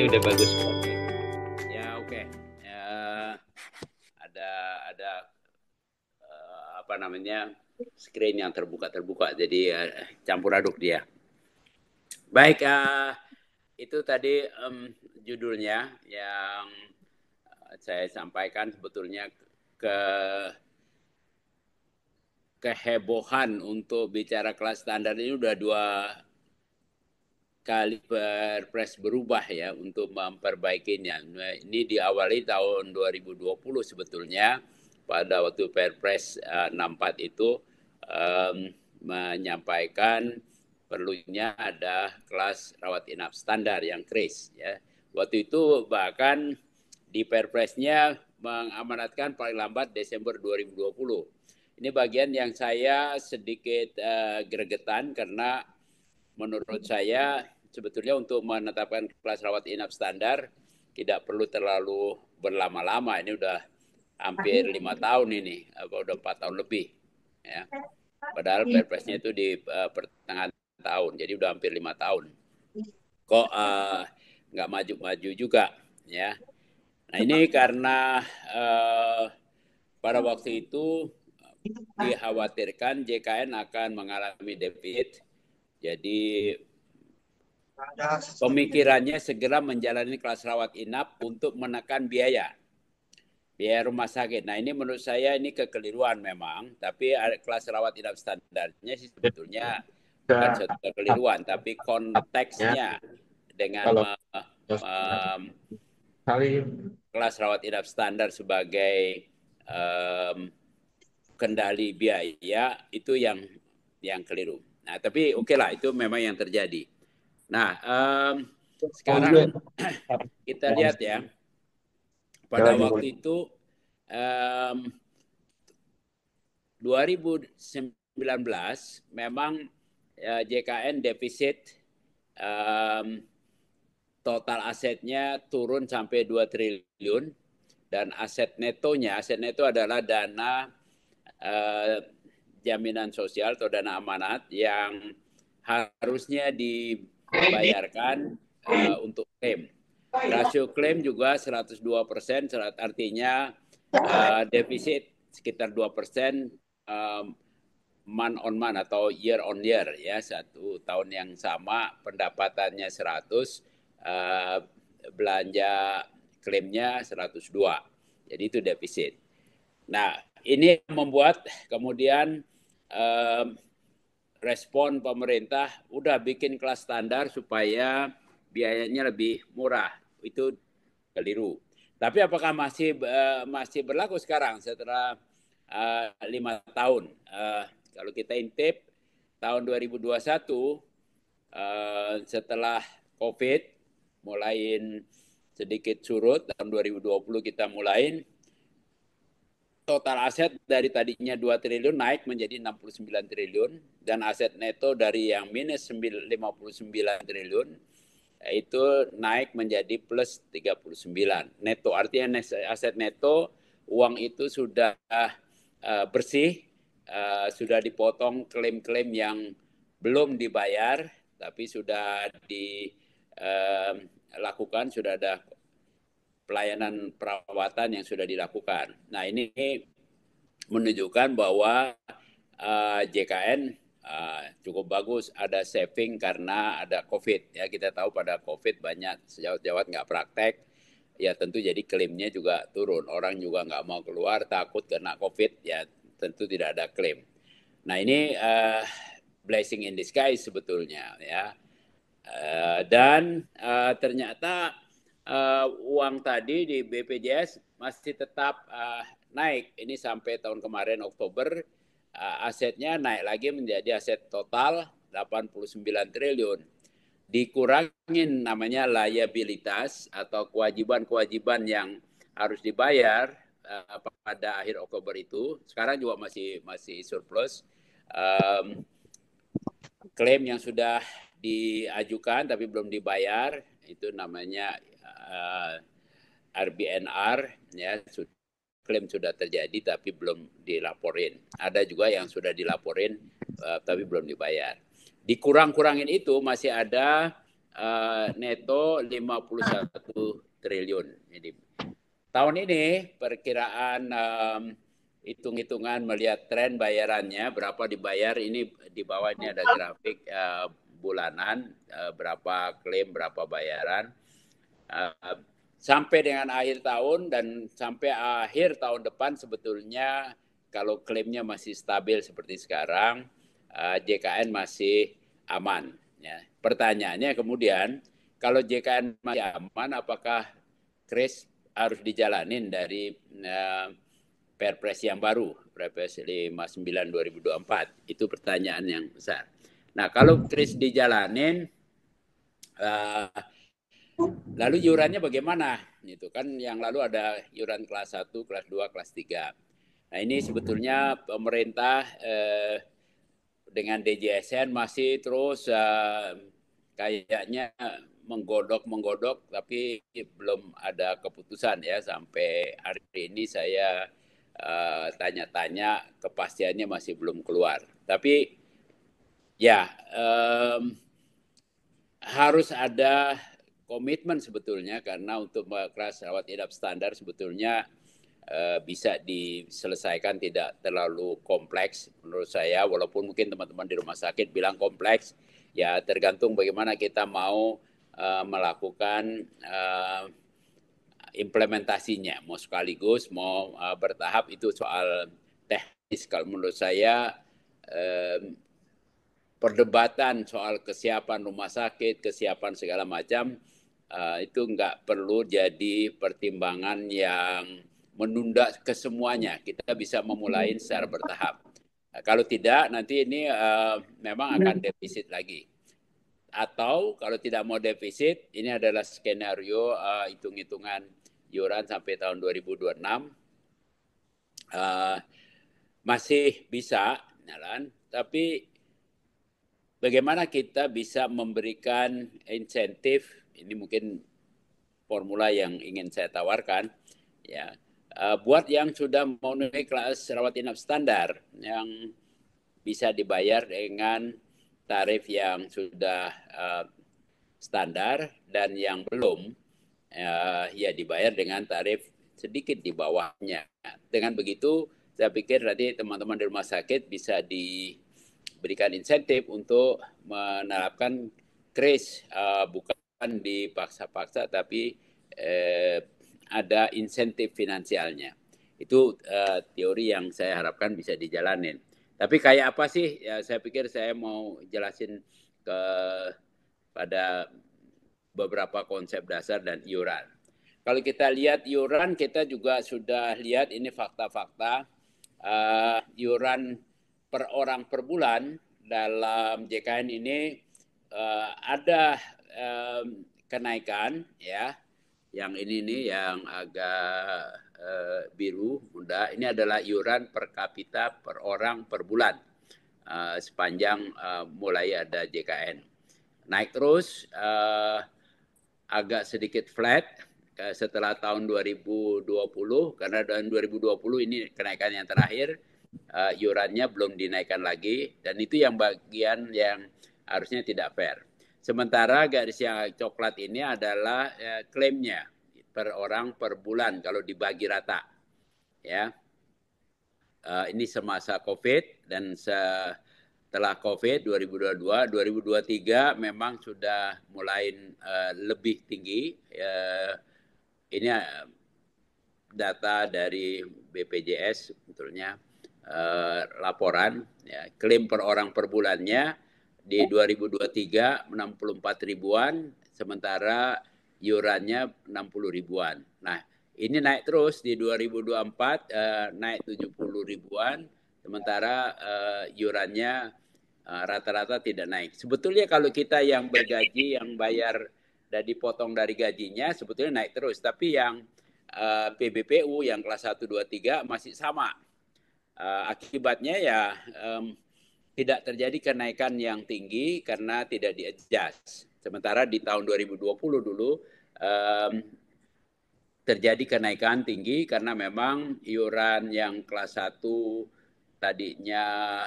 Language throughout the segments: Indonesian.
ini udah bagus. Ya oke. Ada apa namanya screen yang terbuka, jadi campur aduk dia. Baik, itu tadi judulnya yang saya sampaikan sebetulnya ke kehebohan untuk bicara kelas standar ini udah dua kali Perpres berubah ya untuk memperbaikinya. Nah, ini diawali tahun 2020 sebetulnya pada waktu Perpres 64 itu menyampaikan perlunya ada kelas rawat inap standar yang KRIS ya. Waktu itu bahkan di Perpresnya mengamanatkan paling lambat Desember 2020. Ini bagian yang saya sedikit gregetan karena menurut saya sebetulnya untuk menetapkan kelas rawat inap standar tidak perlu terlalu berlama-lama. Ini udah hampir 5 tahun ini, udah 4 tahun lebih. Ya. Padahal Perpresnya itu di pertengahan tahun, jadi udah hampir 5 tahun. Kok nggak maju-maju juga, ya? Nah ini karena pada waktu itu dikhawatirkan JKN akan mengalami defisit, jadi pemikirannya segera menjalani kelas rawat inap untuk menekan biaya rumah sakit. Nah ini menurut saya ini kekeliruan memang, tapi kelas rawat inap standarnya sih sebetulnya bukan suatu kekeliruan, tapi Ya, konteksnya dengan kalau kali kelas rawat inap standar sebagai kendali biaya itu yang keliru. Nah tapi oke lah, itu memang yang terjadi. Nah sekarang kita lihat ya, pada waktu itu 2019 memang JKN defisit total asetnya turun sampai 2 triliun dan aset neto adalah dana jaminan sosial atau dana amanat yang harusnya dibayarkan untuk klaim. Rasio klaim juga 102%, artinya defisit sekitar 2% month on month atau year on year ya, satu tahun yang sama pendapatannya 100, belanja klaimnya 102. Jadi itu defisit. Nah, ini membuat kemudian respon pemerintah udah bikin kelas standar supaya biayanya lebih murah. Itu keliru. Tapi apakah masih berlaku sekarang setelah 5 tahun? Kalau kita intip tahun 2021 setelah COVID mulai sedikit surut, tahun 2020 kita mulai total aset dari tadinya 2 triliun naik menjadi 69 triliun dan aset neto dari yang minus 59 triliun itu naik menjadi plus 39 neto. Artinya aset neto uang itu sudah bersih, sudah dipotong klaim-klaim yang belum dibayar tapi sudah dilakukan, sudah ada pelayanan perawatan yang sudah dilakukan. Nah ini menunjukkan bahwa JKN cukup bagus, ada saving karena ada COVID. Ya kita tahu pada COVID banyak sejawat-jawat nggak praktek, ya tentu jadi klaimnya juga turun. Orang juga nggak mau keluar takut kena COVID, ya tentu tidak ada klaim. Nah ini blessing in disguise sebetulnya ya. Dan ternyata uang tadi di BPJS masih tetap naik. Ini sampai tahun kemarin Oktober asetnya naik lagi menjadi aset total 89 triliun. Dikurangin namanya liabilitas atau kewajiban-kewajiban yang harus dibayar pada akhir Oktober itu. Sekarang juga masih surplus. Klaim yang sudah diajukan tapi belum dibayar itu namanya RBNR ya, klaim sudah terjadi tapi belum dilaporin. Ada juga yang sudah dilaporin tapi belum dibayar. Dikurang-kurangin itu masih ada neto 51 triliun. Jadi tahun ini perkiraan hitung-hitungan melihat tren bayarannya berapa dibayar, ini di bawah ini ada grafik bulanan, berapa klaim, berapa bayaran. Sampai dengan akhir tahun dan sampai akhir tahun depan sebetulnya kalau klaimnya masih stabil seperti sekarang, JKN masih aman. Ya. Pertanyaannya kemudian, kalau JKN masih aman, apakah Kris harus dijalanin dari Perpres yang baru, Perpres 59 2024? Itu pertanyaan yang besar. Nah, kalau Kris dijalanin, lalu iurannya bagaimana? Itu kan yang lalu ada iuran kelas 1, kelas 2, kelas 3. Nah, ini sebetulnya pemerintah dengan DJSN masih terus kayaknya menggodok tapi belum ada keputusan ya. Sampai hari ini saya tanya-tanya, kepastiannya masih belum keluar. Tapi ya harus ada komitmen sebetulnya, karena untuk kelas rawat inap standar sebetulnya bisa diselesaikan, tidak terlalu kompleks menurut saya, walaupun mungkin teman-teman di rumah sakit bilang kompleks, ya tergantung bagaimana kita mau melakukan implementasinya, mau sekaligus, mau bertahap, itu soal teknis. Kalau menurut saya perdebatan soal kesiapan rumah sakit, kesiapan segala macam, itu nggak perlu jadi pertimbangan yang menunda kesemuanya. Kita bisa memulai secara bertahap. Kalau tidak, nanti ini memang akan defisit lagi. Atau kalau tidak mau defisit, ini adalah skenario hitung-hitungan iuran sampai tahun 2026. Masih bisa, tapi bagaimana kita bisa memberikan insentif, ini mungkin formula yang ingin saya tawarkan, ya, buat yang sudah memenuhi kelas rawat inap standar, yang bisa dibayar dengan tarif yang sudah standar, dan yang belum, ya dibayar dengan tarif sedikit di bawahnya. Dengan begitu, saya pikir nanti teman-teman di rumah sakit bisa diberikan insentif untuk menerapkan kris, bukan dipaksa-paksa, tapi ada insentif finansialnya. Itu teori yang saya harapkan bisa dijalanin. Tapi kayak apa sih? Ya, saya pikir saya mau jelasin pada beberapa konsep dasar dan iuran. Kalau kita lihat iuran, kita juga sudah lihat ini fakta-fakta iuran per orang per bulan dalam JKN ini ada kenaikan, ya. Yang ini nih yang agak biru muda, ini adalah iuran per kapita per orang per bulan sepanjang mulai ada JKN. Naik terus, agak sedikit flat setelah tahun 2020, karena tahun 2020 ini kenaikan yang terakhir, iurannya belum dinaikkan lagi, dan itu yang bagian yang harusnya tidak fair. Sementara garis yang coklat ini adalah klaimnya per orang per bulan kalau dibagi rata, ya. Ini semasa COVID dan setelah COVID 2022, 2023 memang sudah mulai lebih tinggi. Ini data dari BPJS sebetulnya, laporan, ya, klaim per orang per bulannya di 2023 64 ribuan, sementara iurannya 60 ribuan. Nah, ini naik terus di 2024 naik 70 ribuan, sementara iurannya rata-rata tidak naik. Sebetulnya kalau kita yang bergaji, yang bayar dan dipotong dari gajinya, sebetulnya naik terus. Tapi yang PBPU yang kelas 1, 2, 3 masih sama. Akibatnya ya tidak terjadi kenaikan yang tinggi karena tidak di-adjust. Sementara di tahun 2020 dulu terjadi kenaikan tinggi karena memang iuran yang kelas 1 tadinya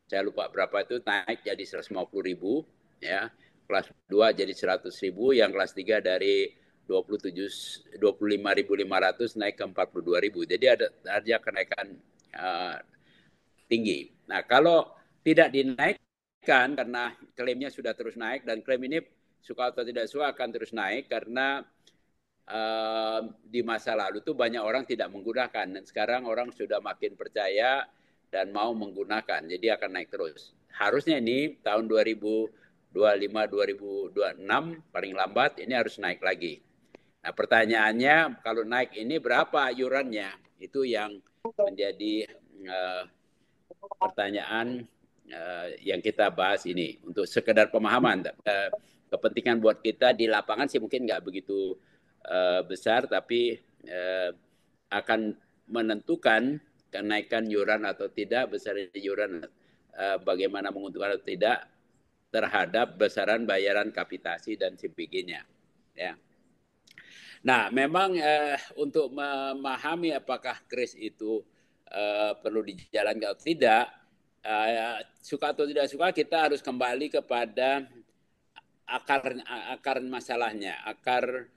saya lupa berapa itu, naik jadi 150 ribu, ya. kelas 2 jadi 100.000, yang kelas 3 dari 25.500 naik ke 42.000. Jadi ada kenaikan tinggi. Nah, kalau tidak dinaikkan karena klaimnya sudah terus naik, dan klaim ini suka atau tidak suka akan terus naik karena di masa lalu tuh banyak orang tidak menggunakan, dan sekarang orang sudah makin percaya dan mau menggunakan, jadi akan naik terus. Harusnya ini tahun 2025-2026 paling lambat ini harus naik lagi. Nah, pertanyaannya kalau naik ini berapa iurannya? Itu yang menjadi pertanyaan yang kita bahas ini untuk sekedar pemahaman. Kepentingan buat kita di lapangan sih mungkin nggak begitu besar, tapi akan menentukan kenaikan iuran atau tidak, besar iuran bagaimana menguntungkan atau tidak terhadap besaran bayaran kapitasi dan sebagainya. Ya. Nah, memang untuk memahami apakah kris itu perlu dijalankan atau tidak, suka atau tidak suka kita harus kembali kepada akar masalahnya, akar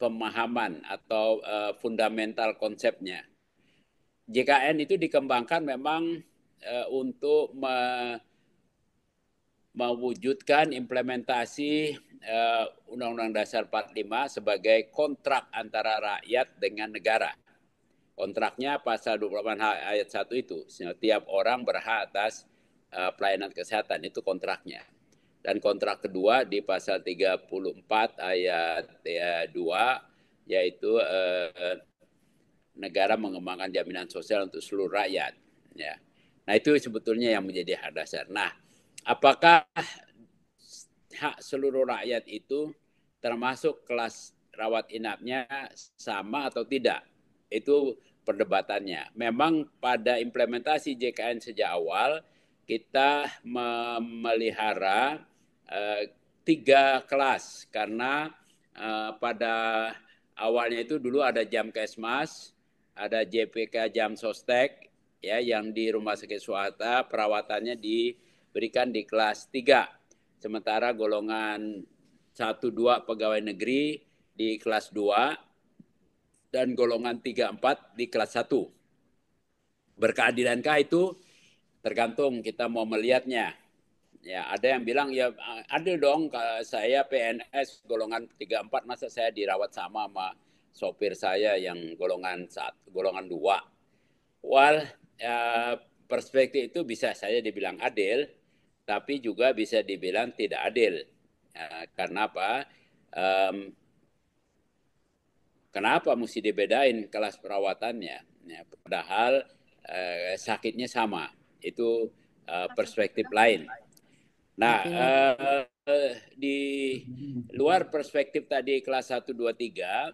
pemahaman atau fundamental konsepnya. JKN itu dikembangkan memang untuk mewujudkan implementasi Undang-Undang Dasar 45 sebagai kontrak antara rakyat dengan negara. Kontraknya pasal 28H ayat 1 itu, setiap orang berhak atas pelayanan kesehatan, itu kontraknya. Dan kontrak kedua di pasal 34 ayat 2, yaitu negara mengembangkan jaminan sosial untuk seluruh rakyat. Ya. Nah, itu sebetulnya yang menjadi hak dasar. Nah, apakah hak seluruh rakyat itu termasuk kelas rawat inapnya sama atau tidak? Itu perdebatannya. Memang pada implementasi JKN sejak awal kita memelihara 3 kelas, karena pada awalnya itu dulu ada Jamkesmas, ada JPK Jamsostek, ya, yang di rumah sakit swasta perawatannya diberikan di kelas 3. Sementara golongan 1-2 pegawai negeri di kelas 2 dan golongan 3-4 di kelas 1. Berkeadilankah itu? Tergantung kita mau melihatnya. Ya, ada yang bilang ya adil dong, saya PNS golongan 3-4, masa saya dirawat sama sopir saya yang golongan 2. Well, perspektif itu bisa saja dibilang adil, tapi juga bisa dibilang tidak adil. Karena apa? Kenapa mesti dibedain kelas perawatannya? Ya, padahal sakitnya sama. Itu perspektif lain. Nah, di luar perspektif tadi kelas 1, 2, 3,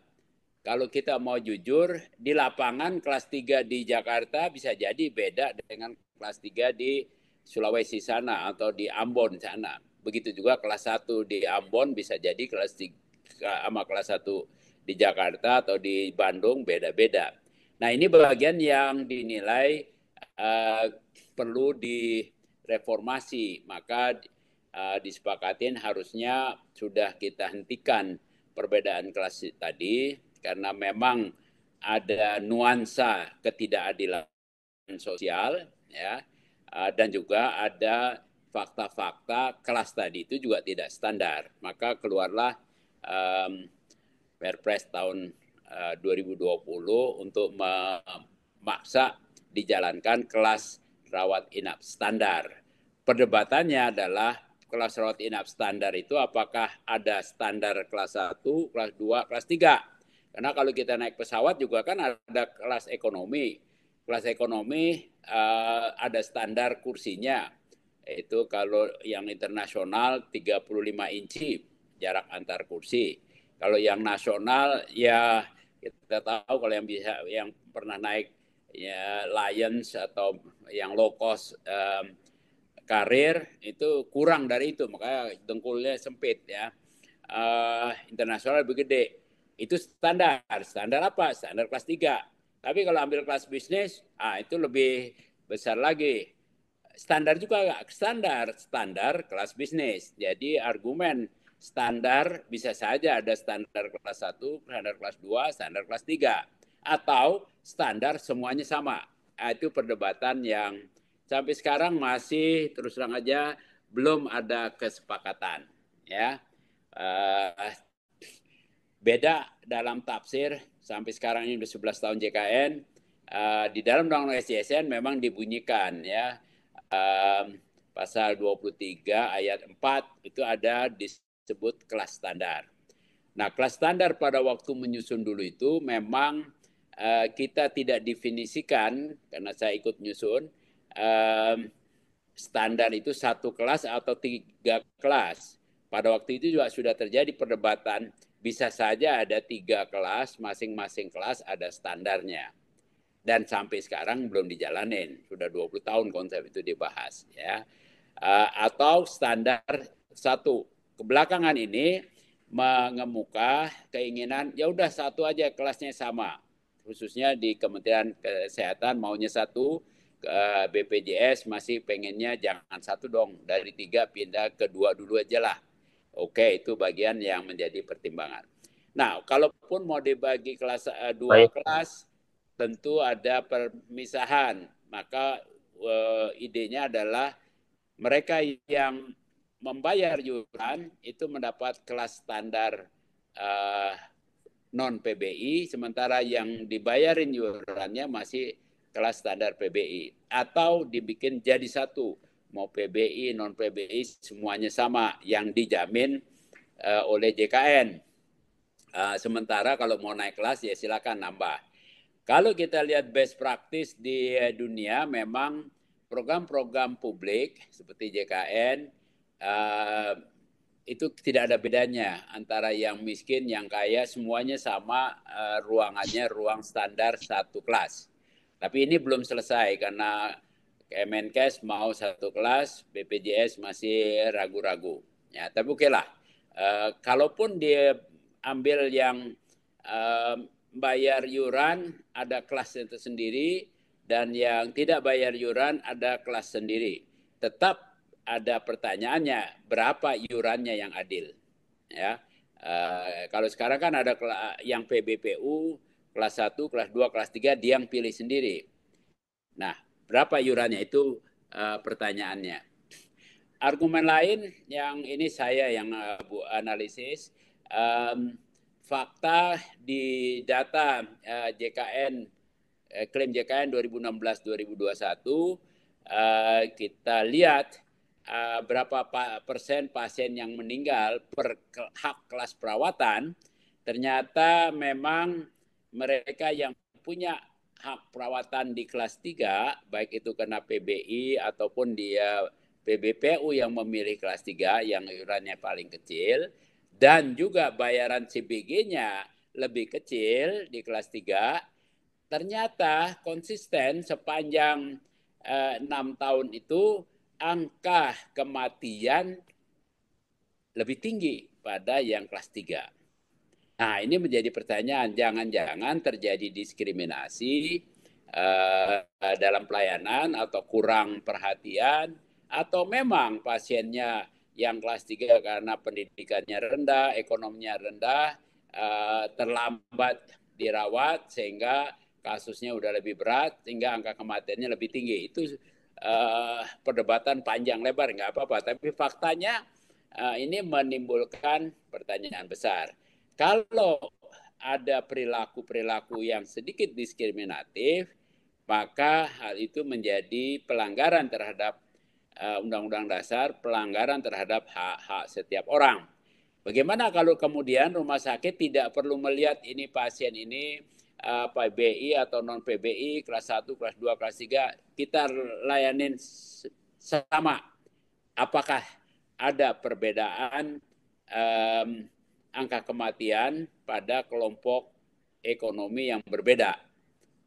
kalau kita mau jujur, di lapangan kelas 3 di Jakarta bisa jadi beda dengan kelas 3 di Sulawesi sana atau di Ambon sana. Begitu juga kelas 1 di Ambon bisa jadi kelas 3 sama kelas 1 di Jakarta atau di Bandung beda-beda. Nah, ini bagian yang dinilai perlu direformasi. Maka disepakatin harusnya sudah kita hentikan perbedaan kelas tadi, karena memang ada nuansa ketidakadilan sosial, ya, dan juga ada fakta-fakta kelas tadi itu juga tidak standar. Maka keluarlah Perpres tahun 2020 untuk memaksa dijalankan kelas rawat inap standar. Perdebatannya adalah kelas rawat inap standar itu apakah ada standar kelas 1, kelas 2, kelas 3. Karena kalau kita naik pesawat juga kan ada kelas ekonomi. Kelas ekonomi ada standar kursinya. Itu kalau yang internasional 35 inci jarak antar kursi. Kalau yang nasional ya kita tahu, kalau yang pernah naik ya Lions atau yang low cost karir itu kurang dari itu, makanya dengkulnya sempit ya. Internasional lebih gede. Itu standar apa? Standar kelas 3. Tapi kalau ambil kelas bisnis, itu lebih besar lagi. standar juga standar kelas bisnis. Jadi argumen standar bisa saja ada standar kelas 1, standar kelas 2, standar kelas 3 atau standar semuanya sama. Itu perdebatan yang sampai sekarang masih terus terang aja belum ada kesepakatan, ya. Beda dalam tafsir sampai sekarang ini sudah 11 tahun JKN. Di dalam Undang-Undang SJSN memang dibunyikan, ya, pasal 23 ayat 4 itu ada disebut kelas standar. Nah, kelas standar pada waktu menyusun dulu itu memang kita tidak definisikan, karena saya ikut menyusun, standar itu satu kelas atau 3 kelas. Pada waktu itu juga sudah terjadi perdebatan, bisa saja ada 3 kelas, masing-masing kelas ada standarnya. Dan sampai sekarang belum dijalanin, sudah 20 tahun konsep itu dibahas, ya. Atau standar satu. Kebelakangan ini mengemuka keinginan ya udah satu aja kelasnya sama, khususnya di Kementerian Kesehatan maunya satu, BPJS masih pengennya jangan satu dong, dari 3 pindah ke 2 dulu aja lah. Oke, itu bagian yang menjadi pertimbangan. Nah, kalaupun mau dibagi kelas 2 kelas, tentu ada permisahan. Maka idenya adalah mereka yang membayar iuran itu mendapat kelas standar non PBI, sementara yang dibayarin iurannya masih kelas standar PBI. Atau dibikin jadi satu, mau PBI, non PBI semuanya sama yang dijamin oleh JKN. Sementara kalau mau naik kelas ya silakan nambah. Kalau kita lihat best practice di dunia, memang program-program publik seperti JKN itu tidak ada bedanya antara yang miskin, yang kaya, semuanya sama, ruangannya ruang standar satu kelas. Tapi ini belum selesai karena Kemenkes mau satu kelas, BPJS masih ragu-ragu. Ya, tapi oke lah. Kalaupun dia ambil yang bayar yuran ada kelas tersendiri, dan yang tidak bayar yuran ada kelas sendiri. Tetap ada pertanyaannya, berapa yurannya yang adil? Ya, kalau sekarang kan ada yang PBPU kelas 1, kelas 2, kelas 3 dia yang pilih sendiri. Nah, berapa yurannya itu pertanyaannya. Argumen lain yang ini saya yang analisis, fakta di data JKN, klaim JKN 2016-2021, kita lihat berapa persen pasien yang meninggal per hak kelas perawatan. Ternyata memang mereka yang punya hak perawatan di kelas 3, baik itu kena PBI ataupun dia PBPU yang memilih kelas 3 yang iurannya paling kecil, dan juga bayaran CBG-nya lebih kecil di kelas 3, ternyata konsisten sepanjang 6 tahun itu angka kematian lebih tinggi pada yang kelas 3. Nah, ini menjadi pertanyaan, jangan-jangan terjadi diskriminasi dalam pelayanan atau kurang perhatian, atau memang pasiennya yang kelas 3 karena pendidikannya rendah, ekonominya rendah, terlambat dirawat sehingga kasusnya udah lebih berat, sehingga angka kematiannya lebih tinggi. Itu perdebatan panjang lebar, nggak apa-apa. Tapi faktanya ini menimbulkan pertanyaan besar. Kalau ada perilaku-perilaku yang sedikit diskriminatif, maka hal itu menjadi pelanggaran terhadap Undang-Undang Dasar, pelanggaran terhadap hak-hak setiap orang. Bagaimana kalau kemudian rumah sakit tidak perlu melihat ini pasien ini PBI atau non PBI, kelas 1, kelas 2, kelas 3, kita layanin sama. Apakah ada perbedaan angka kematian pada kelompok ekonomi yang berbeda?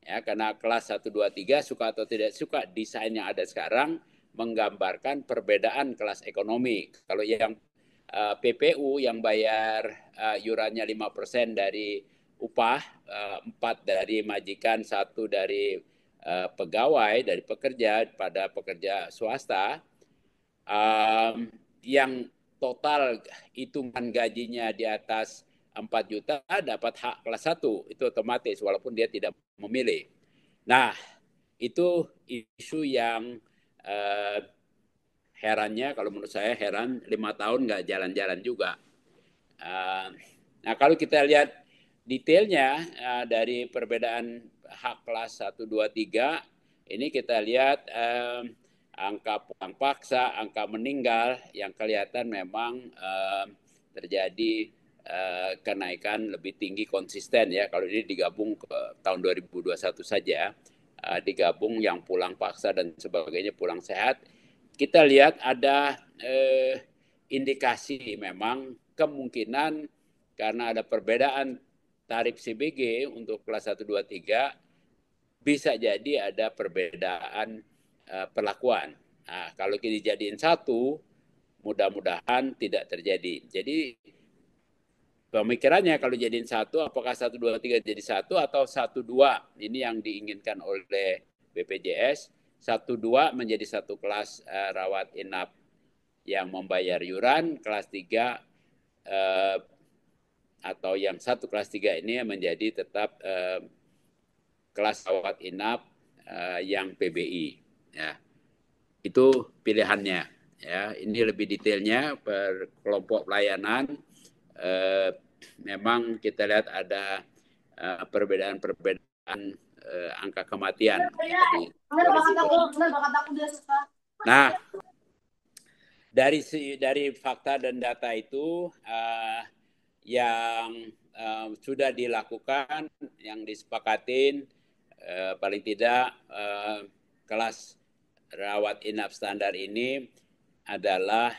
Ya, karena kelas 1, 2, 3 suka atau tidak suka, desain yang ada sekarang menggambarkan perbedaan kelas ekonomi. Kalau yang PPU yang bayar yurannya 5% dari upah, 4 dari majikan, 1 dari pegawai, dari pekerja pada pekerja swasta, yang total hitungan gajinya di atas 4 juta dapat hak kelas 1, itu otomatis walaupun dia tidak memilih. Nah, itu isu yang herannya, kalau menurut saya heran, 5 tahun nggak jalan-jalan juga. Nah, kalau kita lihat detailnya dari perbedaan hak kelas 1, 2, 3, ini kita lihat angka pulang paksa, angka meninggal yang kelihatan memang terjadi kenaikan lebih tinggi konsisten ya. Kalau ini digabung ke tahun 2021 saja, digabung yang pulang paksa dan sebagainya, pulang sehat, kita lihat ada indikasi memang kemungkinan karena ada perbedaan tarif CBG untuk kelas 1, 2, 3, bisa jadi ada perbedaan perlakuan. Nah, kalau dijadiin satu, mudah-mudahan tidak terjadi. Jadi pemikirannya kalau jadiin satu, apakah 1, 2, 3 jadi satu atau 1, 2, ini yang diinginkan oleh BPJS. 1, 2 menjadi satu kelas rawat inap yang membayar yuran, kelas 3 atau yang satu kelas 3 ini menjadi tetap kelas rawat inap yang PBI. Ya, itu pilihannya. Ya, ini lebih detailnya per kelompok pelayanan. Memang kita lihat ada perbedaan-perbedaan angka kematian. Nah, dari fakta dan data itu yang sudah dilakukan, yang disepakatin, paling tidak kelas rawat inap standar ini adalah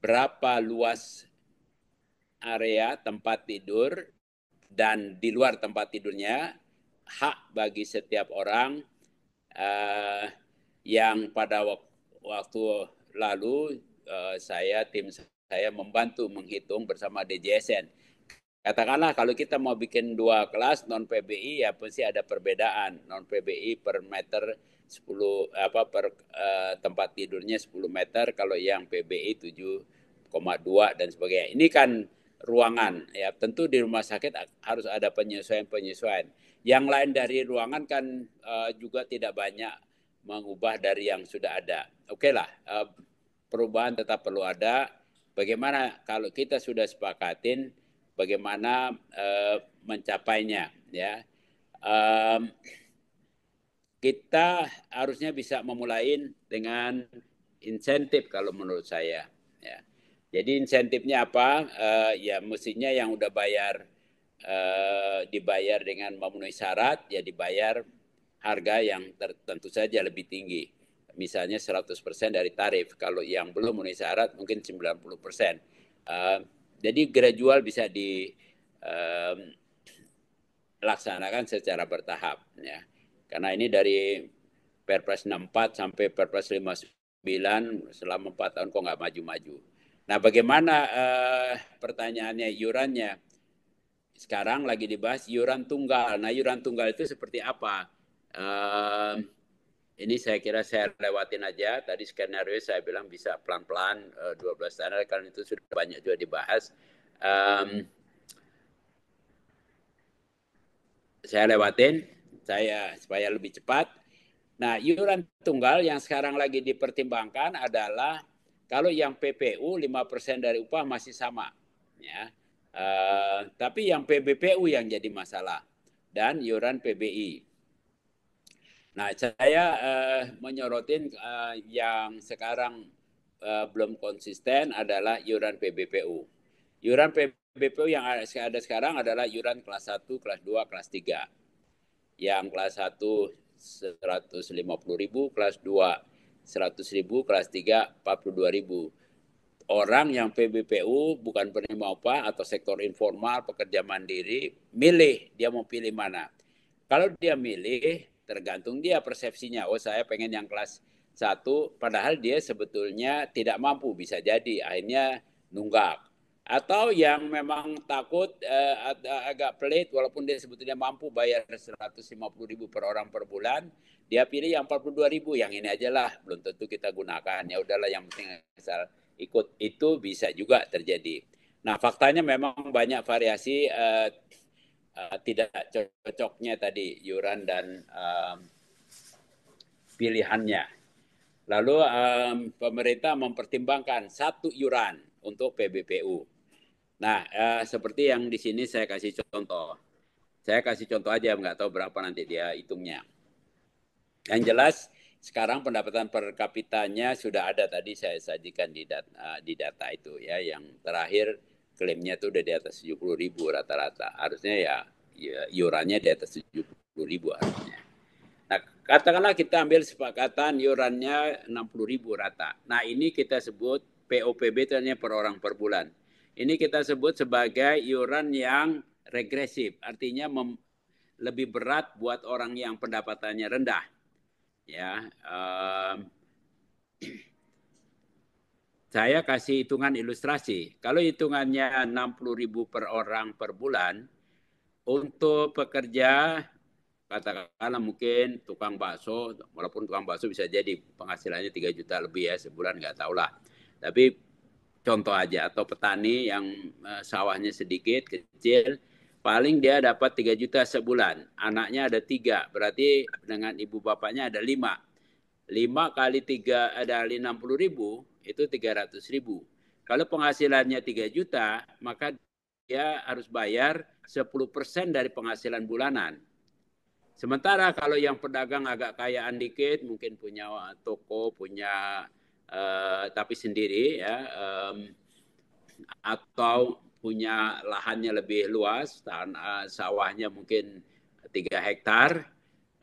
berapa luas area tempat tidur, dan di luar tempat tidurnya hak bagi setiap orang yang pada waktu lalu tim saya membantu menghitung bersama DJSN. Katakanlah kalau kita mau bikin 2 kelas non PBI, ya pasti ada perbedaan. Non PBI per meter 10 per tempat tidurnya 10 meter, kalau yang PBI 7,2 dan sebagainya. Ini kan ruangan, ya tentu di rumah sakit harus ada penyesuaian. Yang lain dari ruangan kan juga tidak banyak mengubah dari yang sudah ada. Oke lah, perubahan tetap perlu ada. Bagaimana kalau kita sudah sepakatin, bagaimana mencapainya, ya. Kita harusnya bisa memulai dengan insentif kalau menurut saya. Ya. Jadi insentifnya apa? Ya mestinya yang udah bayar dibayar dengan memenuhi syarat, ya dibayar harga yang tentu saja lebih tinggi. Misalnya 100% dari tarif. Kalau yang belum memenuhi syarat mungkin 90%. Jadi gradual bisa dilaksanakan secara bertahap. Ya. Karena ini dari Perpres 64 sampai Perpres 59 selama 4 tahun kok nggak maju-maju. Nah, bagaimana pertanyaannya iurannya? Sekarang lagi dibahas iuran tunggal. Nah, iuran tunggal itu seperti apa? Ini saya kira saya lewatin aja. Tadi skenario saya bilang bisa pelan-pelan 12 standar, karena itu sudah banyak juga dibahas. Saya lewatin, supaya lebih cepat. Nah, iuran tunggal yang sekarang lagi dipertimbangkan adalah kalau yang PPU 5% dari upah masih sama, ya. Tapi yang PBPU yang jadi masalah, dan iuran PBI. Nah, saya menyorotin yang sekarang belum konsisten adalah iuran PBPU. Iuran PBPU yang ada sekarang adalah iuran kelas 1, kelas 2, kelas 3. Yang kelas 1 150.000, kelas 2 100.000, kelas 3 42.000. Orang yang PBPU bukan penerima upah atau sektor informal, pekerja mandiri, milih dia mau pilih mana. Kalau dia milih, tergantung dia persepsinya. Oh, saya pengen yang kelas 1, padahal dia sebetulnya tidak mampu, bisa jadi akhirnya nunggak. Atau yang memang takut agak pelit walaupun dia sebetulnya mampu bayar 150.000 per orang per bulan, dia pilih yang 42.000, yang ini aja lah, belum tentu kita gunakan. Ya udahlah, yang penting asal ikut, itu bisa juga terjadi. Nah, faktanya memang banyak variasi tidak cocoknya tadi iuran dan pilihannya. Lalu pemerintah mempertimbangkan satu iuran untuk PBPU. Nah, seperti yang di sini saya kasih contoh. Saya kasih contoh aja, nggak tahu berapa nanti dia hitungnya. Yang jelas, sekarang pendapatan per kapitanya sudah ada, tadi saya sajikan di data itu ya. Yang terakhir klaimnya itu udah di atas 70.000 rata-rata. Harusnya ya iurannya di atas 70.000 harusnya. Nah, katakanlah kita ambil sepakatan iurannya 60.000 rata. Nah, ini kita sebut POPB itu hanya per orang per bulan. Ini kita sebut sebagai iuran yang regresif, artinya lebih berat buat orang yang pendapatannya rendah. Ya, saya kasih hitungan ilustrasi. Kalau hitungannya 60.000 per orang per bulan, untuk pekerja katakanlah mungkin tukang bakso, walaupun tukang bakso bisa jadi penghasilannya 3 juta lebih ya sebulan, nggak tahu lah. Tapi contoh aja, atau petani yang sawahnya sedikit, kecil, paling dia dapat 3 juta sebulan. Anaknya ada 3, berarti dengan ibu bapaknya ada 5. 5 kali 3 ada 60.000, itu 300.000. Kalau penghasilannya 3 juta, maka dia harus bayar 10% dari penghasilan bulanan. Sementara kalau yang pedagang agak kayaan dikit, mungkin punya toko, punya tapi sendiri ya, atau punya lahannya lebih luas, sawahnya mungkin 3 hektar,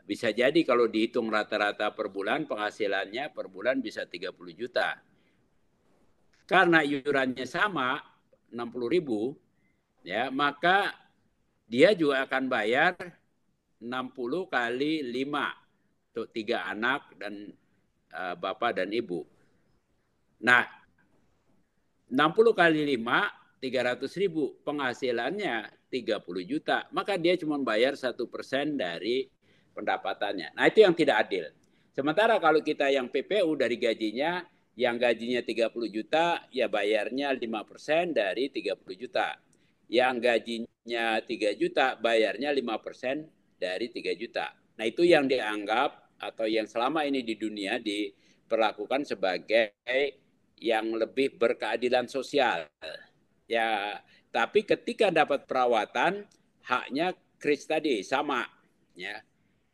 bisa jadi kalau dihitung rata-rata per bulan, penghasilannya per bulan bisa 30 juta. Karena iurannya sama, 60.000, ya, maka dia juga akan bayar 60 kali 5 untuk 3 anak dan bapak dan ibu. Nah, 60 kali 5, 300.000, penghasilannya 30 juta. Maka dia cuma bayar 1% dari pendapatannya. Nah, itu yang tidak adil. Sementara kalau kita yang PPU dari gajinya, yang gajinya 30 juta, ya bayarnya 5% dari 30 juta. Yang gajinya 3 juta, bayarnya 5% dari 3 juta. Nah, itu yang dianggap atau yang selama ini di dunia diperlakukan sebagai yang lebih berkeadilan sosial. Ya, tapi ketika dapat perawatan, haknya kris tadi sama, ya.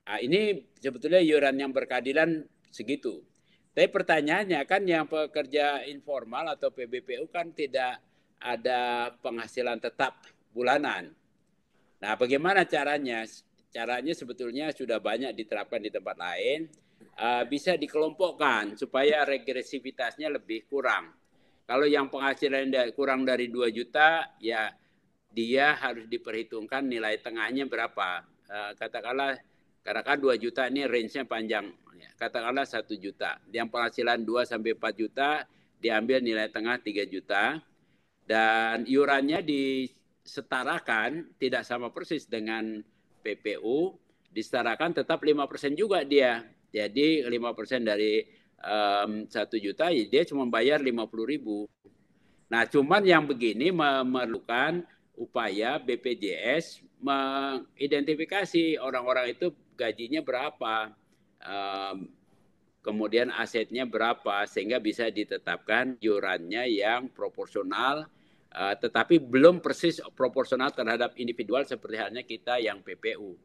Nah, ini sebetulnya iuran yang berkeadilan segitu. Tapi pertanyaannya kan yang pekerja informal atau PBPU kan tidak ada penghasilan tetap bulanan. Nah, bagaimana caranya? Caranya sebetulnya sudah banyak diterapkan di tempat lain. Bisa dikelompokkan supaya regresivitasnya lebih kurang. Kalau yang penghasilan kurang dari 2 juta, ya dia harus diperhitungkan nilai tengahnya berapa. Katakanlah, karena kan 2 juta ini range-nya panjang. Katakanlah 1 juta. Yang penghasilan 2 sampai 4 juta, diambil nilai tengah 3 juta. Dan iurannya disetarakan, tidak sama persis dengan PPU, disetarakan tetap 5% juga dia. Jadi 5% dari 1 juta, dia cuma bayar 50.000. Nah, cuman yang begini memerlukan upaya BPJS mengidentifikasi orang-orang itu gajinya berapa, kemudian asetnya berapa, sehingga bisa ditetapkan iurannya yang proporsional, tetapi belum persis proporsional terhadap individual seperti halnya kita yang PPU.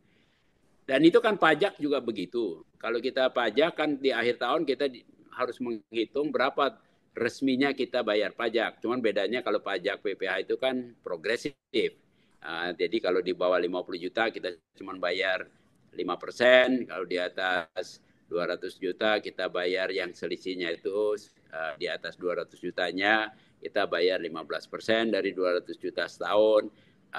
Dan itu kan pajak juga begitu. Kalau kita pajak kan di akhir tahun kita harus menghitung berapa resminya kita bayar pajak. Cuman bedanya kalau pajak PPh itu kan progresif. Jadi kalau di bawah 50 juta kita cuma bayar 5%. Kalau di atas 200 juta kita bayar yang selisihnya itu di atas 200 jutanya kita bayar 15% dari 200 juta setahun.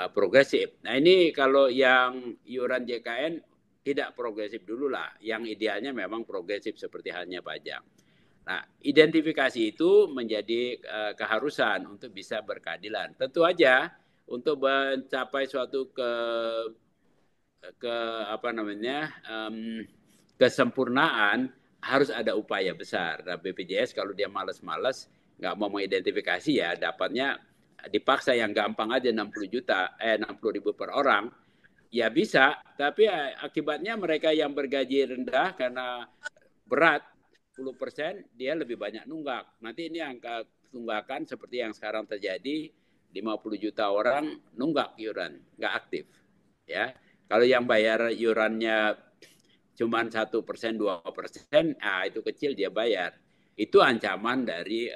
Progresif. Nah, ini kalau yang iuran JKN tidak progresif dulu lah. Yang idealnya memang progresif seperti halnya pajak. Nah, identifikasi itu menjadi keharusan untuk bisa berkeadilan. Tentu aja untuk mencapai suatu ke apa namanya kesempurnaan harus ada upaya besar. Nah, BPJS kalau dia malas-malas nggak mau mengidentifikasi ya dapatnya dipaksa yang gampang aja 60 ribu per orang ya bisa, tapi akibatnya mereka yang bergaji rendah karena berat 10% dia lebih banyak nunggak. Nanti ini angka tunggakan seperti yang sekarang terjadi 50 juta orang nunggak iuran, nggak aktif. Ya, kalau yang bayar iurannya cuma 1%, 2%, itu kecil dia bayar. Itu ancaman dari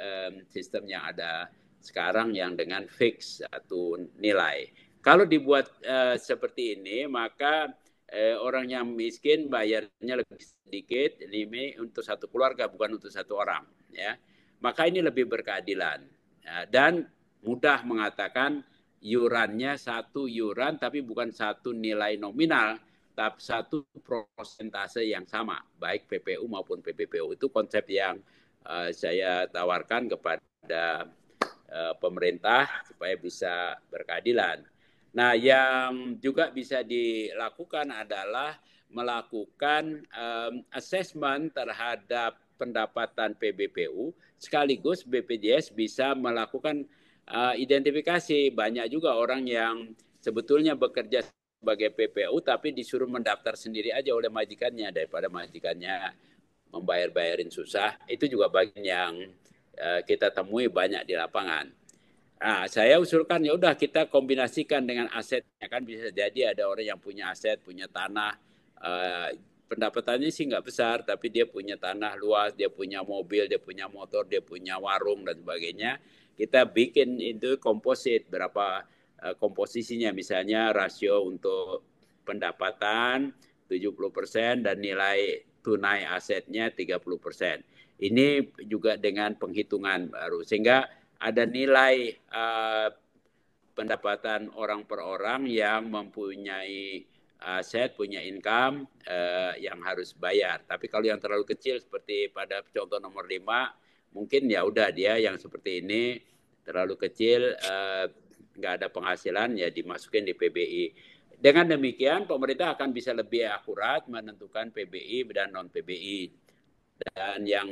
sistem yang ada sekarang yang dengan fix satu nilai. Kalau dibuat seperti ini, maka orang yang miskin bayarnya lebih sedikit, ini untuk satu keluarga bukan untuk satu orang, ya. Maka ini lebih berkeadilan dan mudah mengatakan iurannya satu iuran tapi bukan satu nilai nominal, tapi satu prosentase yang sama, baik PPU maupun PPPU. Itu konsep yang saya tawarkan kepada pemerintah supaya bisa berkeadilan. Nah, yang juga bisa dilakukan adalah melakukan assessment terhadap pendapatan PBPU, sekaligus BPJS bisa melakukan identifikasi. Banyak juga orang yang sebetulnya bekerja sebagai PPU tapi disuruh mendaftar sendiri aja oleh majikannya daripada majikannya membayar-bayarin susah. Itu juga bagian yang kita temui banyak di lapangan. Nah, saya usulkan ya udah kita kombinasikan dengan asetnya, kan bisa jadi ada orang yang punya aset, punya tanah, pendapatannya sih nggak besar, tapi dia punya tanah luas, dia punya mobil, dia punya motor, dia punya warung dan sebagainya. Kita bikin itu komposit berapa komposisinya, misalnya rasio untuk pendapatan 70% dan nilai tunai asetnya 30%. Ini juga dengan penghitungan baru sehingga ada nilai pendapatan orang per orang yang mempunyai aset, punya income yang harus bayar. Tapi kalau yang terlalu kecil seperti pada contoh nomor 5, mungkin ya udah dia yang seperti ini terlalu kecil, nggak ada penghasilan ya dimasukin di PBI. Dengan demikian pemerintah akan bisa lebih akurat menentukan PBI dan non PBI. Dan yang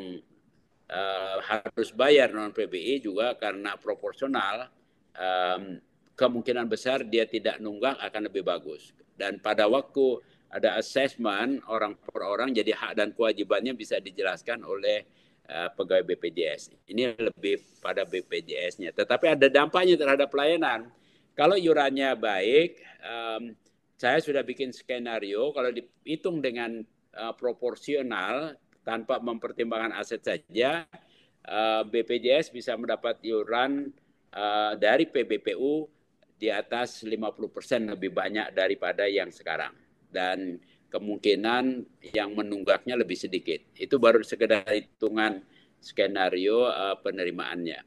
harus bayar non PBI juga karena proporsional, kemungkinan besar dia tidak nunggak akan lebih bagus. Dan pada waktu ada assessment orang per orang, jadi hak dan kewajibannya bisa dijelaskan oleh pegawai BPJS. Ini lebih pada BPJS-nya. Tetapi ada dampaknya terhadap pelayanan. Kalau iurannya baik, saya sudah bikin skenario kalau dihitung dengan proporsional tanpa mempertimbangkan aset saja, BPJS bisa mendapat iuran dari PBPU di atas 50% lebih banyak daripada yang sekarang. Dan kemungkinan yang menunggaknya lebih sedikit. Itu baru sekedar hitungan skenario penerimaannya.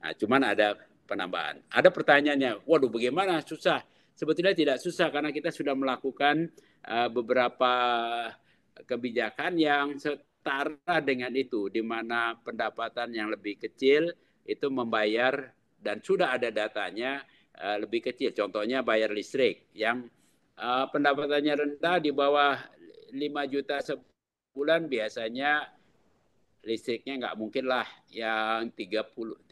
Nah, cuman ada penambahan. Ada pertanyaannya, waduh bagaimana susah? Sebetulnya tidak susah karena kita sudah melakukan beberapa kebijakan yang setara dengan itu, di mana pendapatan yang lebih kecil itu membayar dan sudah ada datanya lebih kecil. Contohnya bayar listrik yang pendapatannya rendah di bawah 5 juta sebulan biasanya listriknya nggak mungkin lah yang 3,6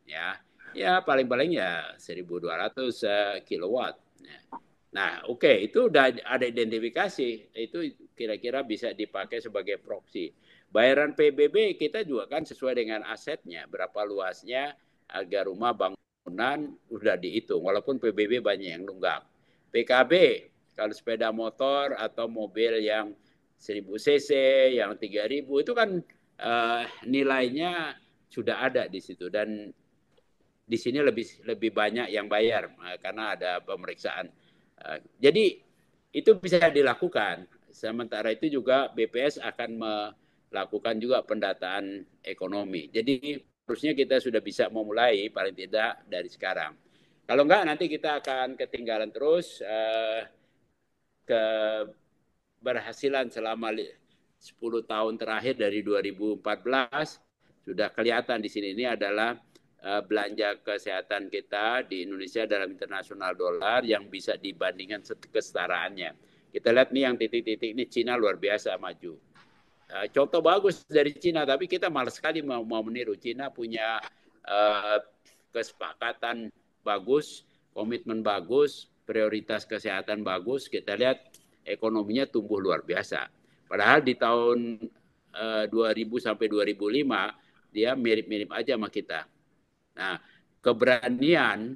ya. Ya paling-paling ya 1.200 kilowatt. Nah, oke, itu udah ada identifikasi. Itu kira-kira bisa dipakai sebagai proksi. Bayaran PBB kita juga kan sesuai dengan asetnya, berapa luasnya, harga rumah, bangunan udah dihitung. Walaupun PBB banyak yang nunggak. PKB kalau sepeda motor atau mobil yang 1000 cc, yang 3000 itu kan nilainya sudah ada di situ dan di sini lebih banyak yang bayar karena ada pemeriksaan. Jadi itu bisa dilakukan. Sementara itu juga BPS akan melakukan juga pendataan ekonomi. Jadi harusnya kita sudah bisa memulai paling tidak dari sekarang. Kalau enggak nanti kita akan ketinggalan terus ke keberhasilan selama 10 tahun terakhir dari 2014 sudah kelihatan di sini. Ini adalah belanja kesehatan kita di Indonesia dalam internasional dolar yang bisa dibandingkan kesetaraannya. Kita lihat nih yang titik-titik ini Cina luar biasa maju. Contoh bagus dari Cina, tapi kita malas sekali mau meniru. Cina punya kesepakatan bagus, komitmen bagus, prioritas kesehatan bagus. Kita lihat ekonominya tumbuh luar biasa. Padahal di tahun 2000 sampai 2005 dia mirip-mirip aja sama kita. Nah, keberanian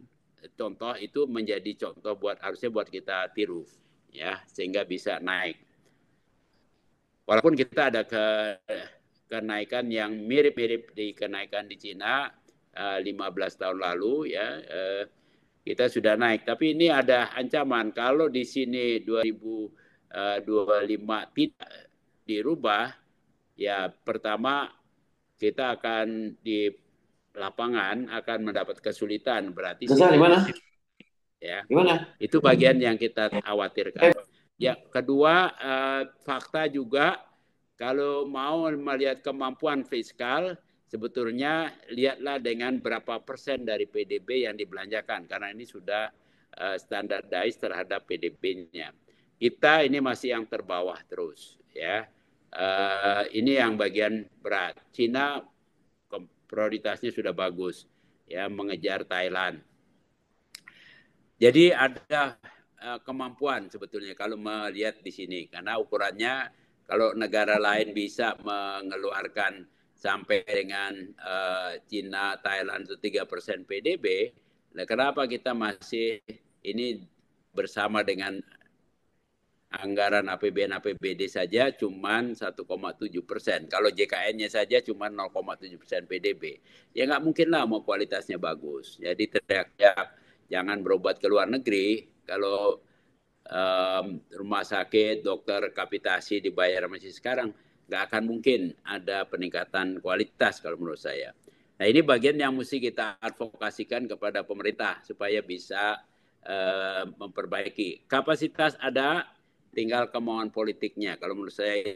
contoh itu menjadi contoh harusnya buat kita tiru ya, sehingga bisa naik. Walaupun kita ada kenaikan yang mirip-mirip di kenaikan di Cina 15 tahun lalu ya, kita sudah naik. Tapi ini ada ancaman kalau di sini 2025 tidak dirubah, ya pertama kita akan di lapangan akan mendapat kesulitan, berarti Di mana? Ya, Gimana? itu bagian yang kita khawatirkan. Ya, kedua fakta juga kalau mau melihat kemampuan fiskal, sebetulnya lihatlah dengan berapa persen dari PDB yang dibelanjakan, karena ini sudah standardized terhadap PDB-nya. Kita ini masih yang terbawah terus, ya. Ini yang bagian berat. Cina prioritasnya sudah bagus, ya, mengejar Thailand. Jadi ada kemampuan sebetulnya kalau melihat di sini, karena ukurannya kalau negara lain bisa mengeluarkan sampai dengan Cina, Thailand itu 3% PDB, nah kenapa kita masih ini bersama dengan anggaran APBN-APBD saja cuma 1,7%. Kalau JKN-nya saja cuma 0,7% PDB. Ya nggak mungkin lah mau kualitasnya bagus. Jadi teriak-teriak jangan berobat ke luar negeri. Kalau rumah sakit, dokter kapitasi dibayar masih sekarang, nggak akan mungkin ada peningkatan kualitas kalau menurut saya. Nah ini bagian yang mesti kita advokasikan kepada pemerintah supaya bisa memperbaiki. Kapasitas ada, tinggal kemauan politiknya. Kalau menurut saya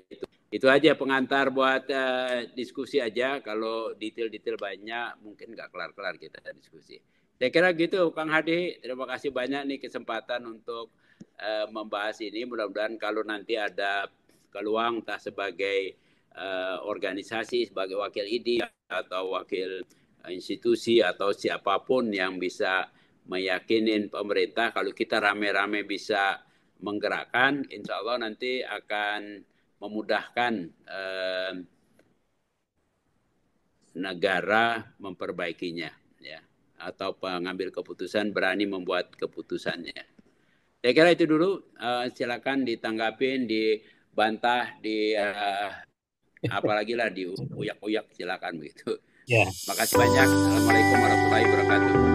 itu aja pengantar buat diskusi aja. Kalau detail-detail banyak mungkin nggak kelar-kelar kita diskusi. Saya kira gitu Kang Hadi. Terima kasih banyak nih kesempatan untuk membahas ini. Mudah-mudahan kalau nanti ada peluang entah sebagai organisasi, sebagai wakil ID atau wakil institusi atau siapapun yang bisa meyakinin pemerintah, kalau kita rame-rame bisa menggerakkan, insya Allah nanti akan memudahkan negara memperbaikinya, ya, atau pengambil keputusan berani membuat keputusannya. Saya kira itu dulu. Silakan ditanggapin, dibantah, apalagi lah diuyak-uyak, silakan begitu. Ya. Makasih banyak. Assalamualaikum warahmatullahi wabarakatuh.